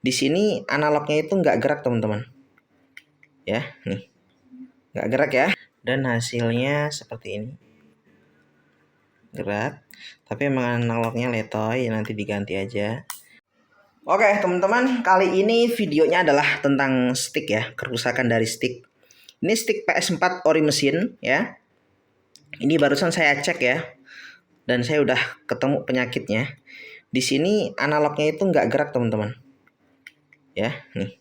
Di sini analognya itu nggak gerak teman-teman. Ya, nih. Nggak gerak ya. Dan hasilnya seperti ini. Gerak. Tapi emang analognya letoy, nanti diganti aja. Oke teman-teman, kali ini videonya adalah tentang stick ya, kerusakan dari stick. Ini stick PS4 ori mesin ya. Ini barusan saya cek ya. Dan saya udah ketemu penyakitnya. Di sini analognya itu nggak gerak teman-teman. Ya, nih.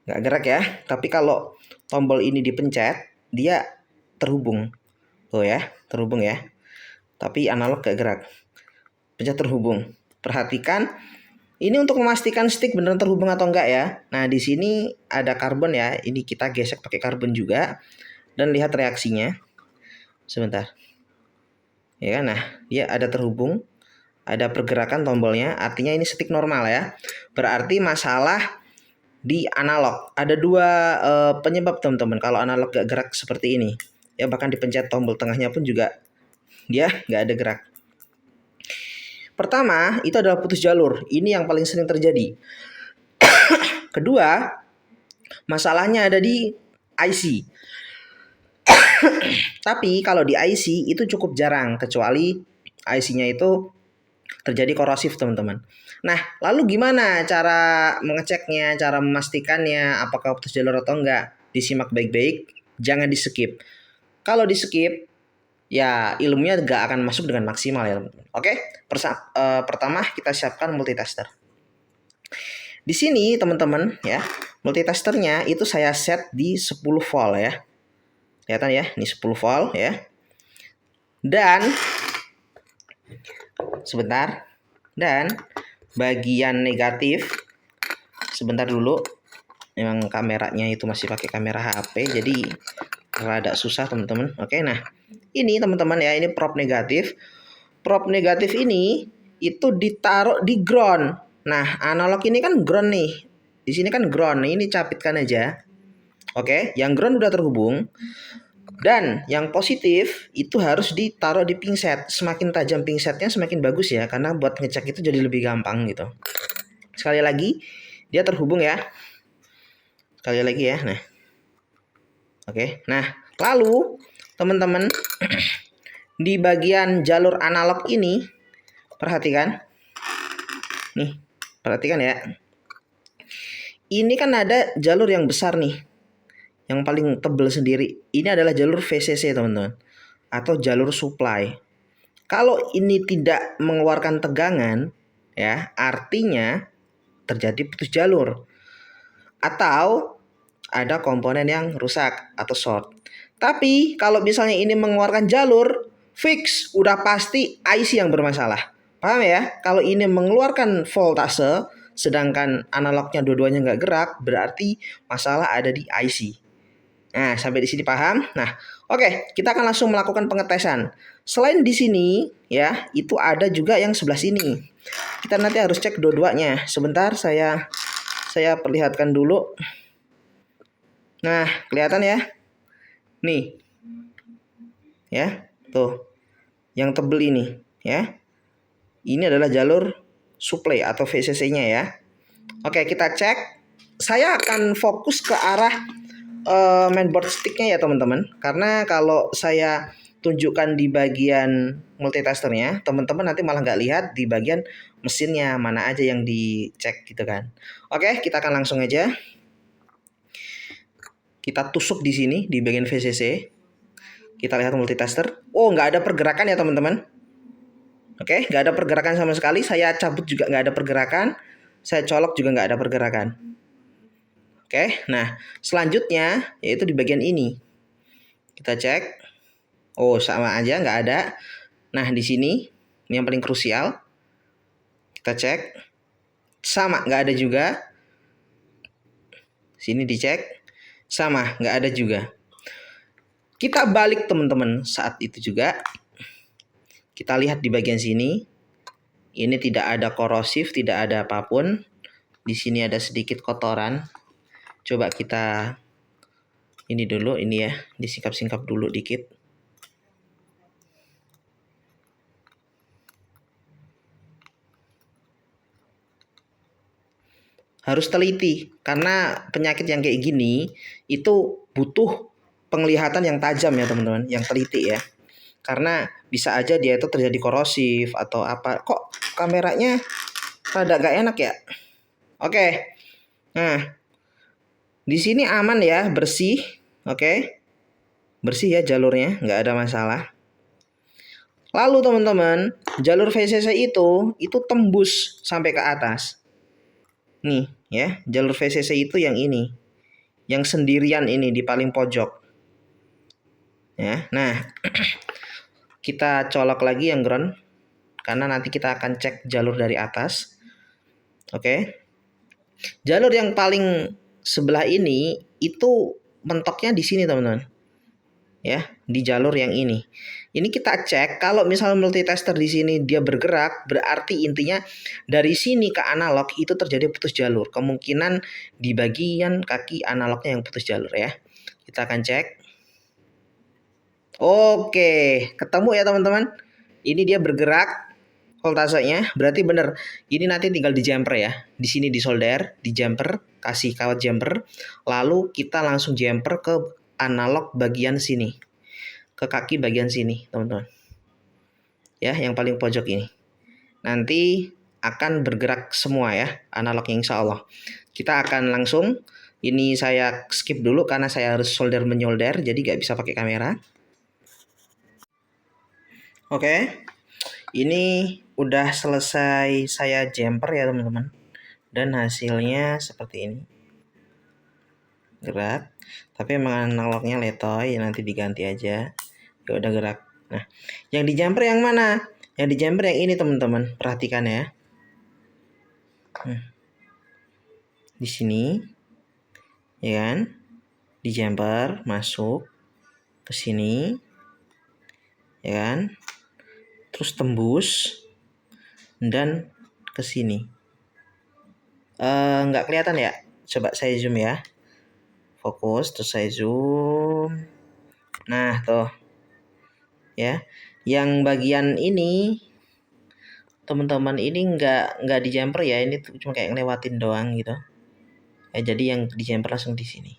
Nggak gerak ya. Tapi kalau tombol ini dipencet, dia terhubung. Tuh ya, terhubung ya. Tapi analog nggak gerak. Pencet terhubung. Perhatikan, ini untuk memastikan stick beneran terhubung atau enggak ya. Nah, di sini ada karbon ya. Ini kita gesek pakai karbon juga. Dan lihat reaksinya. Sebentar. Ya, nah, dia ada terhubung. Ada pergerakan tombolnya, artinya ini stick normal ya. Berarti masalah di analog. Ada dua penyebab teman-teman kalau analog gak gerak seperti ini. Ya bahkan dipencet tombol tengahnya pun juga dia nggak ada gerak. Pertama, itu adalah putus jalur. Ini yang paling sering terjadi. Kedua, masalahnya ada di IC. Tapi kalau di IC itu cukup jarang, kecuali IC-nya itu terjadi korosif teman-teman. Nah, lalu gimana cara mengeceknya, cara memastikannya apakah putus jalur atau enggak? Disimak baik-baik, jangan di skip. Kalau di skip, ya ilmunya nggak akan masuk dengan maksimal ya teman-teman. Oke, pertama kita siapkan multitester. Di sini teman-teman ya, multitesternya itu saya set di 10 volt ya. Kelihatan ya, ini 10 volt ya. Dan sebentar. Dan bagian negatif sebentar dulu. Memang kameranya itu masih pakai kamera HP, jadi rada susah teman-teman. Oke, nah ini teman-teman ya, ini prop negatif. Prop negatif ini itu ditaruh di ground. Nah, analog ini kan ground nih. Di sini kan ground. Ini capitkan aja. Oke, yang ground udah terhubung. Dan yang positif itu harus ditaruh di pingset. Semakin tajam pingsetnya semakin bagus ya, karena buat ngecek itu jadi lebih gampang gitu. Sekali lagi, dia terhubung ya. Sekali lagi ya. Nah. Oke. Nah, lalu teman-teman di bagian jalur analog ini perhatikan. Nih, perhatikan ya. Ini kan ada jalur yang besar nih. Yang paling tebal sendiri. Ini adalah jalur VCC, teman-teman. Atau jalur supply. Kalau ini tidak mengeluarkan tegangan, ya, artinya terjadi putus jalur. Atau ada komponen yang rusak atau short. Tapi kalau misalnya ini mengeluarkan jalur, fix udah pasti IC yang bermasalah. Paham ya? Kalau ini mengeluarkan voltase, sedangkan analognya dua-duanya nggak gerak, berarti masalah ada di IC. Nah, sampai di sini paham? Nah, oke, kita akan langsung melakukan pengetesan. Selain di sini, ya, itu ada juga yang sebelah sini. Kita nanti harus cek dua-duanya. Sebentar, saya perlihatkan dulu. Nah, kelihatan ya? Nih. Ya, tuh. Yang tebel ini, ya. Ini adalah jalur supply atau VCC-nya ya. Oke, kita cek. Saya akan fokus ke arah mainboard sticknya ya teman-teman. Karena kalau saya tunjukkan di bagian multitesternya, teman-teman nanti malah nggak lihat di bagian mesinnya mana aja yang dicek gitu kan. Oke, kita akan langsung aja. Kita tusuk di sini di bagian VCC. Kita lihat multitester. Oh, nggak ada pergerakan ya teman-teman. Oke, nggak ada pergerakan sama sekali. Saya cabut juga nggak ada pergerakan. Saya colok juga nggak ada pergerakan. Oke, nah selanjutnya yaitu di bagian ini. Kita cek. Oh, sama aja nggak ada. Nah di sini ini yang paling krusial. Kita cek. Sama nggak ada juga. Sini dicek. Sama nggak ada juga. Kita balik teman-teman saat itu juga. Kita lihat di bagian sini. Ini tidak ada korosif, tidak ada apapun. Di sini ada sedikit kotoran. Coba kita ini dulu, ini ya, disingkap-singkap dulu dikit. harus teliti karena penyakit yang kayak gini itu butuh penglihatan yang tajam ya teman-teman, yang teliti ya. Karena bisa aja dia itu terjadi korosif atau apa. Kok kameranya rada gak enak ya? Oke. Nah, di sini aman ya, bersih. Oke. Bersih ya jalurnya, nggak ada masalah. Lalu teman-teman, jalur VCC itu tembus sampai ke atas. Nih ya, jalur VCC itu yang ini. Yang sendirian ini di paling pojok. Ya, nah kita colok lagi yang ground karena nanti kita akan cek jalur dari atas. Oke. Jalur yang paling sebelah ini itu mentoknya di sini teman-teman. Ya, di jalur yang ini. Ini kita cek kalau misalnya multitester di sini dia bergerak, berarti intinya dari sini ke analog itu terjadi putus jalur. Kemungkinan di bagian kaki analognya yang putus jalur ya. Kita akan cek. Oke, ketemu ya teman-teman. Ini dia bergerak voltasenya, berarti bener. Ini nanti tinggal di jumper ya. Di sini di solder, di jumper, kasih kawat jumper. Lalu kita langsung jumper ke analog bagian sini. Ke kaki bagian sini, teman-teman. Ya, yang paling pojok ini. Nanti akan bergerak semua ya, analognya insya Allah. Kita akan langsung, ini saya skip dulu karena saya harus solder menyolder, jadi nggak bisa pakai kamera. Oke, ini udah selesai saya jumper ya teman-teman. Dan hasilnya seperti ini. Gerak, tapi emang analognya letoy, nanti diganti aja. Ya udah gerak. Nah, yang di jumper yang mana? Yang di jumper yang ini teman-teman, perhatikan ya. Di sini, ya kan? Di jumper masuk ke sini, ya kan? Terus tembus dan ke sini. Nggak kelihatan ya? Coba saya zoom ya. Fokus, terus saya zoom. Nah, tuh. Ya, yang bagian ini teman-teman ini nggak di jumper ya, ini cuma kayak ngelewatin doang gitu. Ya, jadi yang di jumper langsung di sini.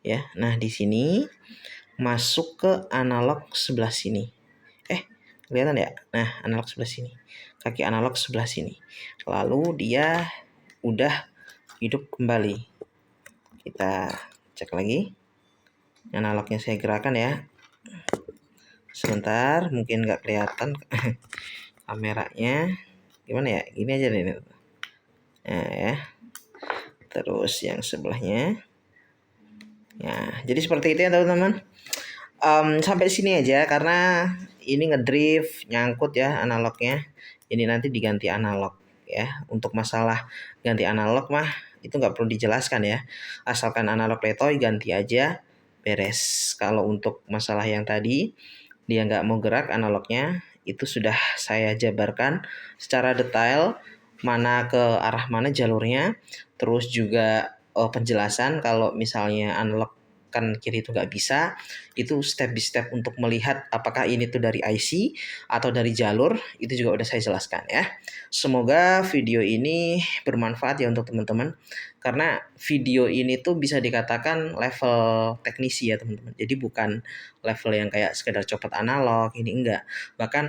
Ya, nah di sini masuk ke analog sebelah sini. Kelihatan ya? Nah, analog sebelah sini. Kaki analog sebelah sini. Lalu dia udah hidup kembali. Kita cek lagi. Analognya saya gerakan ya. Sebentar, mungkin nggak kelihatan kameranya. Gimana ya? Gini aja deh. Nah ya. Terus yang sebelahnya. Ya, jadi seperti itu ya teman-teman. Sampai sini aja karena ini ngedrift nyangkut ya analognya. Ini nanti diganti analog ya. Untuk masalah ganti analog mah itu nggak perlu dijelaskan ya. Asalkan analog letoy ganti aja beres. Kalau untuk masalah yang tadi dia nggak mau gerak analognya, itu sudah saya jabarkan secara detail mana ke arah mana jalurnya. Terus juga penjelasan kalau misalnya analog kan kiri itu nggak bisa, itu step by step untuk melihat apakah ini tuh dari IC atau dari jalur, itu juga udah saya jelaskan ya. Semoga video ini bermanfaat ya untuk teman-teman, karena video ini tuh bisa dikatakan level teknisi ya teman-teman. Jadi bukan level yang kayak sekedar copot analog, ini enggak. Bahkan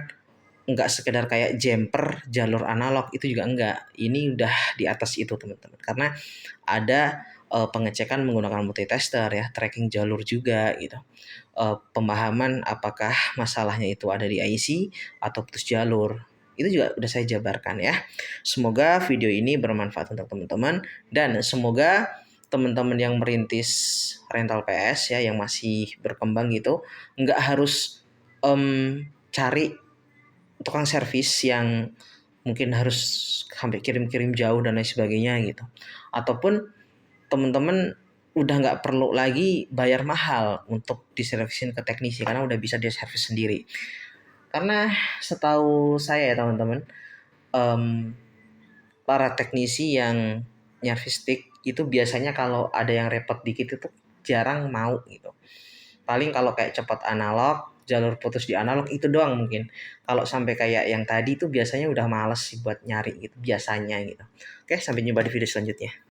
enggak sekedar kayak jumper jalur analog, itu juga enggak. Ini udah di atas itu teman-teman, karena ada pengecekan menggunakan multitester ya, tracking jalur juga gitu. Pemahaman apakah masalahnya itu ada di IC atau putus jalur, itu juga udah saya jabarkan ya. Semoga video ini bermanfaat untuk teman-teman, dan semoga teman-teman yang merintis rental PS ya, yang masih berkembang gitu, nggak harus cari tukang servis yang mungkin harus sampai kirim-kirim jauh dan lain sebagainya gitu. Ataupun teman-teman udah nggak perlu lagi bayar mahal untuk diservisin ke teknisi karena udah bisa dia servis sendiri. Karena setahu saya ya teman-teman, para teknisi yang nyervis stick itu biasanya kalau ada yang repot dikit itu jarang mau gitu. Paling kalau kayak cepat analog jalur putus di analog itu doang mungkin. Kalau sampai kayak yang tadi tuh biasanya udah males sih buat nyari gitu biasanya gitu. Oke, sampai jumpa di video selanjutnya.